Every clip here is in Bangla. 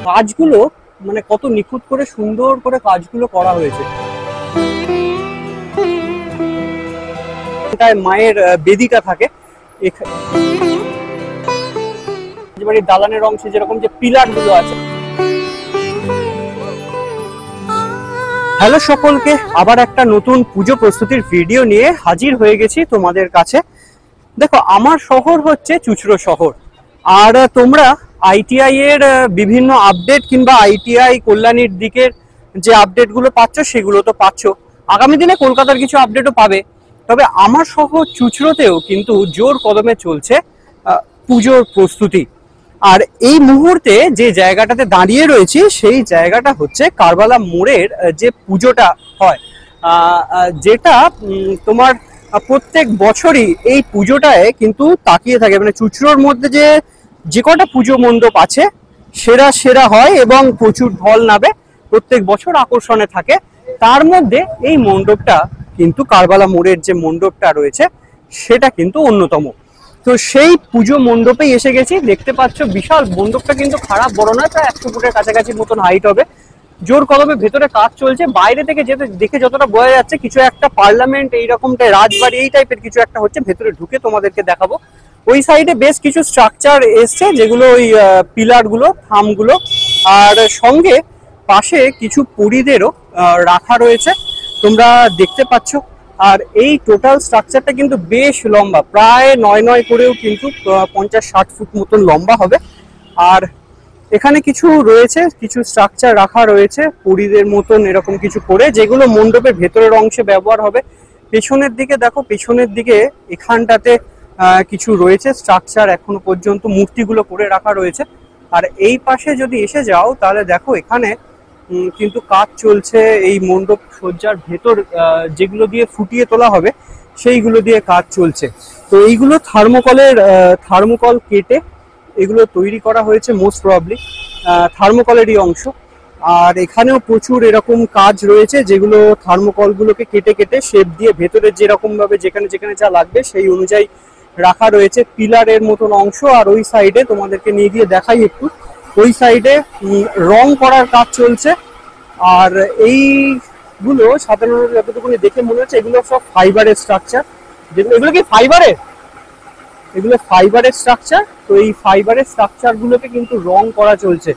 কাজগুলো মানে কত নিখুঁত করে সুন্দর করে কাজগুলো করা হয়েছে। তাই মায়ের বেদিটা থাকে বাড়ির দালানের অংশে, যেরকম যে পিলার গুলো আছে। হ্যালো সকলকে, আবার একটা নতুন পুজো প্রস্তুতির ভিডিও নিয়ে হাজির হয়ে গেছি তোমাদের কাছে। দেখো, আমার শহর হচ্ছে চুঁচুড়ো শহর, আর তোমরা আইটিআই এর বিভিন্ন আপডেট কিংবা আইটিআই কল্যাণীর দিকের যে আপডেটগুলো পাচ্ছ সেগুলো তো পাচ্ছ, আগামী দিনে কলকাতার কিছু আপডেটও পাবে। তবে আমার শহর চুঁচুড়োতেও কিন্তু জোর কদমে চলছে পুজোর প্রস্তুতি। আর এই মুহূর্তে যে জায়গাটাতে দাঁড়িয়ে রয়েছি সেই জায়গাটা হচ্ছে কারবালা মোড়ের যে পুজোটা হয়, যেটা তোমার প্রত্যেক বছরই এই পুজোটায় কিন্তু তাকিয়ে থাকে। মানে চুঁচুড়োর মধ্যে যে কটা পুজো মণ্ডপ আছে সেরা সেরা হয় এবং প্রচুর ঢল নামে, প্রত্যেক বছর আকর্ষণে থাকে। তার মধ্যে এই মণ্ডপটা কিন্তু কারবালা মোড়ের যে মণ্ডপটা রয়েছে সেটা কিন্তু অন্যতম। তো সেই পুজো মণ্ডপেই এসে গেছি। দেখতে পাচ্ছ বিশাল মণ্ডপটা কিন্তু খারাপ বড় নয়, প্রায় 100 ফুটের কাছাকাছি মতন হাইট হবে। জোর কদমে ভেতরে কাজ চলছে। বাইরে থেকে দেখে যতটা বোঝা যাচ্ছে কিছু একটা পার্লামেন্ট এইরকমটা, রাজবাড়ি এই টাইপের কিছু একটা হচ্ছে। ভেতরে ঢুকে তোমাদেরকে দেখাবো। ওই সাইডে বেশ কিছু স্ট্রাকচার এসছে, যেগুলো ওই পিলার গুলো, থামগুলো, আর সঙ্গে পাশে কিছু পরিদেরও রাখা রয়েছে, তোমরা দেখতে পাচ্ছ। আর এই টোটাল স্ট্রাকচারটা কিন্তু বেশ লম্বা, প্রায় 9 করেও কিন্তু 50-60 ফুট মতন লম্বা হবে। আর এখানে কিছু রয়েছে, কিছু স্ট্রাকচার রাখা রয়েছে পরিদের মতন এরকম কিছু করে, যেগুলো মণ্ডপের ভেতরের অংশে ব্যবহার হবে। পেছনের দিকে দেখো, পেছনের দিকে এখানটাতে কিছু রয়েছে স্ট্রাকচার, এখনো পর্যন্ত মূর্তিগুলো করে রাখা রয়েছে। আর এই পাশে যদি এসে যাও তাহলে দেখো এখানে কিন্তু কাজ চলছে এই মণ্ডপ সজ্জার ভেতর, যেগুলো দিয়ে ফুটিয়ে তোলা হবে সেইগুলো দিয়ে কাজ চলছে। তো এইগুলো থার্মোকল কেটে এগুলো তৈরি করা হয়েছে, মোস্ট প্রবাবলি থার্মোকলেরই অংশ। আর এখানেও প্রচুর এরকম কাজ রয়েছে, যেগুলো থার্মোকলগুলোকে কেটে কেটে শেপ দিয়ে ভেতরে যেরকম ভাবে যেখানে যেখানে যা লাগবে সেই অনুযায়ী রাখা রয়েছে। পিলারের মতন অংশ। আর ওই সাইডে তোমাদেরকে নিয়ে গিয়ে দেখাই একটু, ওই সাইডে রং করার কাজ চলছে। আর এইগুলো সাধারণত যতটুকু দেখে মনে হচ্ছে এগুলো সব ফাইবারের স্ট্রাকচার। এগুলো কি ফাইবারের? এগুলো ফাইবারের স্ট্রাকচার। তো এই ফাইবারের স্ট্রাকচার গুলোকে কিন্তু রং করা চলছে।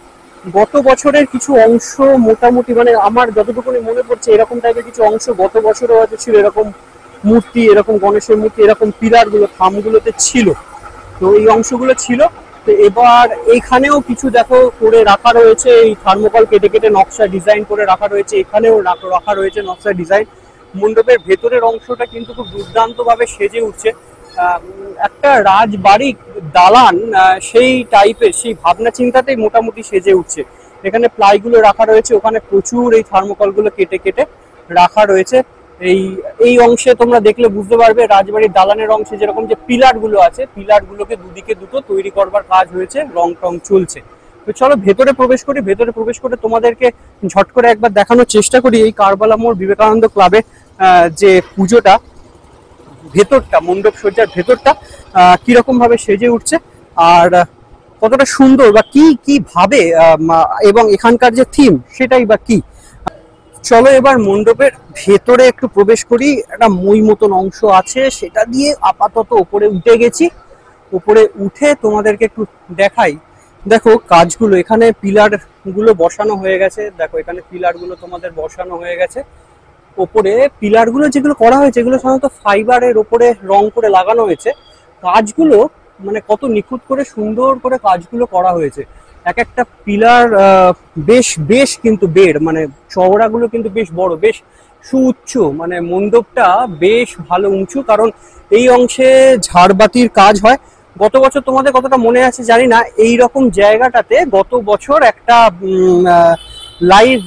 গত বছরের কিছু অংশ মোটামুটি, মানে আমার যতটুকু মনে পড়ছে এরকম টাইপের কিছু অংশ গত বছরও হয়তো ছিল, এরকম মূর্তি, এরকম গণেশের মূর্তি, এরকম পিলার গুলো থামগুলোতে ছিল। তো এই অংশগুলো ছিল। তো এবার এইখানেও কিছু দেখো করে রাখা রয়েছে, এই থার্মোকল কেটে কেটে নকশা ডিজাইন করে রাখা রয়েছে। এখানেও রাখা রয়েছে নকশা ডিজাইন। মণ্ডপের ভেতরের অংশটা কিন্তু খুব দুর্দান্ত ভাবে সেজে উঠছে, একটা রাজবাড়ি দালান সেই টাইপের, সেই ভাবনা চিন্তাতেই মোটামুটি সেজে উঠছে। এখানে প্লাইগুলো রাখা রয়েছে, ওখানে প্রচুর এই থার্মোকলগুলো কেটে কেটে রাখা রয়েছে। এই অংশে তোমরা দেখলে বুঝতে পারবে রাজবাড়ির দালানের অংশে যেরকম যে পিলার গুলো আছে, পিলার গুলোকে দুদিকে দুটো তৈরি করবার কাজ হয়েছে, রং টং চলছে। তো চলো ভেতরে প্রবেশ করি। ভেতরে প্রবেশ করে তোমাদেরকে ঝট করে একবার দেখানোর চেষ্টা করি এই কারবালা মোড় বিবেকানন্দ ক্লাবে যে পুজোটা, ভেতরটা, মণ্ডপ সজ্জার ভেতরটা কিরকম ভাবে সেজে উঠছে আর কতটা সুন্দর বা কি ভাবে, এবং এখানকার যে থিম সেটাই বা কি। চলো এবার মণ্ডপের ভেতরে একটু প্রবেশ করি। একটা মই মতন অংশ আছে, সেটা দিয়ে আপাতত উপরে উঠে গেছি। উপরে উঠে তোমাদেরকে একটু দেখাই। দেখো কাজগুলো, এখানে পিলার গুলো বসানো হয়ে গেছে। দেখো এখানে পিলার গুলো তোমাদের বসানো হয়ে গেছে। ওপরে পিলার গুলো যেগুলো করা হয়েছে এগুলো সাধারণত ফাইবারের ওপরে রং করে লাগানো হয়েছে। কাজগুলো মানে কত নিখুঁত করে সুন্দর করে কাজগুলো করা হয়েছে। এক একটা পিলার বেশ কিন্তু বেড়, মানে চওড়াগুলো কিন্তু বেশ বড়, বেশ সুউচ্চ। মানে মণ্ডপটা বেশ ভালো উঁচু, কারণ এই অংশে ঝাড়বাতির কাজ হয়। গত বছর তোমাদের কতটা মনে আছে জানি না, এই রকম জায়গাটাতে গত বছর একটা লাইভ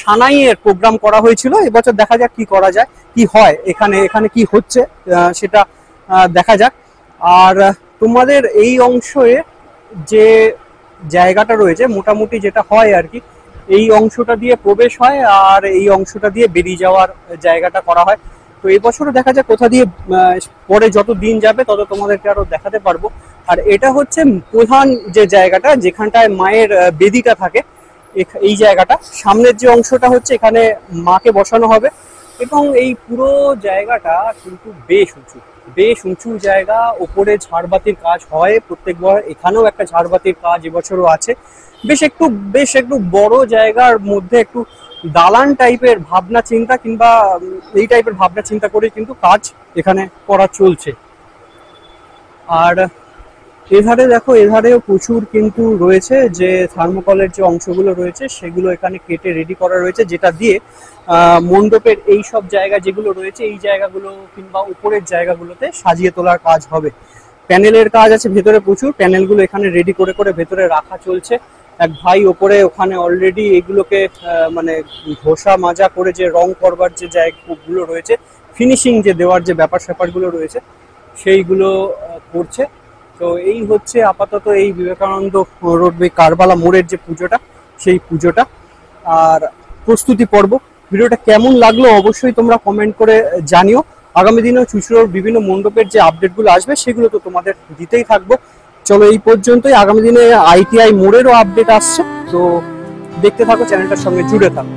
সানাইয়ের প্রোগ্রাম করা হয়েছিল। এবছর দেখা যাক কি করা যায়, কি হয়, এখানে কি হচ্ছে সেটা দেখা যাক। আর তোমাদের এই অংশে যে জায়গাটা রয়েছে, মোটামুটি যেটা হয় আর কি, এই অংশটা দিয়ে প্রবেশ হয় আর এই অংশটা দিয়ে বেরিয়ে যাওয়ার জায়গাটা করা হয়। তো এই বছরও দেখা যাক কোথা দিয়ে পরে যত দিন যাবে তত তোমাদেরকে আরো দেখাতে পারবো। আর এটা হচ্ছে প্রধান যে জায়গাটা যেখানটায় মায়ের বেদিটা থাকে, এই জায়গাটা সামনের যে অংশটা হচ্ছে এখানে মাকে বসানো হবে। এবং এই পুরো জায়গাটা কিন্তু বেশ উঁচু জায়গা। ওপরে ঝাড়বাতির কাজ হয় প্রত্যেকবার, এখানেও একটা ঝাড়বাতির কাজ এবছরও আছে। বেশ একটু বড় জায়গার মধ্যে একটু দালান টাইপের ভাবনা চিন্তা কিংবা এই টাইপের ভাবনা চিন্তা করে কিন্তু কাজ এখানে করা চলছে। আর এধারে দেখো, এধারেও প্রচুর কিন্তু রয়েছে যে থার্মোকলের যে অংশগুলো রয়েছে সেগুলো এখানে কেটে রেডি করা রয়েছে, যেটা দিয়ে মণ্ডপের এই সব জায়গা যেগুলো রয়েছে এই জায়গাগুলো কিংবা উপরের জায়গাগুলোতে সাজিয়ে তোলার কাজ হবে। প্যানেলের কাজ আছে ভেতরে প্রচুর, প্যানেলগুলো এখানে রেডি করে করে ভেতরে রাখা চলছে। এক ভাই ওপরে ওখানে অলরেডি এগুলোকে মানে ঘষা মাজা করে যে রং করবার যে জায়গাগুলো রয়েছে, ফিনিশিং যে দেওয়ার যে ব্যাপার স্যাপারগুলো রয়েছে সেইগুলো করছে। তো এই হচ্ছে আপাতত এই বিবেকানন্দ রোড কারবালা মোড়ের যে পুজোটা, সেই পুজোটা আর প্রস্তুতি পর্ব। ভিডিওটা কেমন লাগলো অবশ্যই তোমরা কমেন্ট করে জানিও। আগামী দিনেও চুঁচুড়োর বিভিন্ন মণ্ডপের যে আপডেটগুলো আসবে সেগুলো তো তোমাদের দিতেই থাকবো। চলো এই পর্যন্তই, আগামী দিনে ITI মোড়েরও আপডেট আসছে, তো দেখতে থাকো, চ্যানেলটার সঙ্গে জুড়ে থাকো।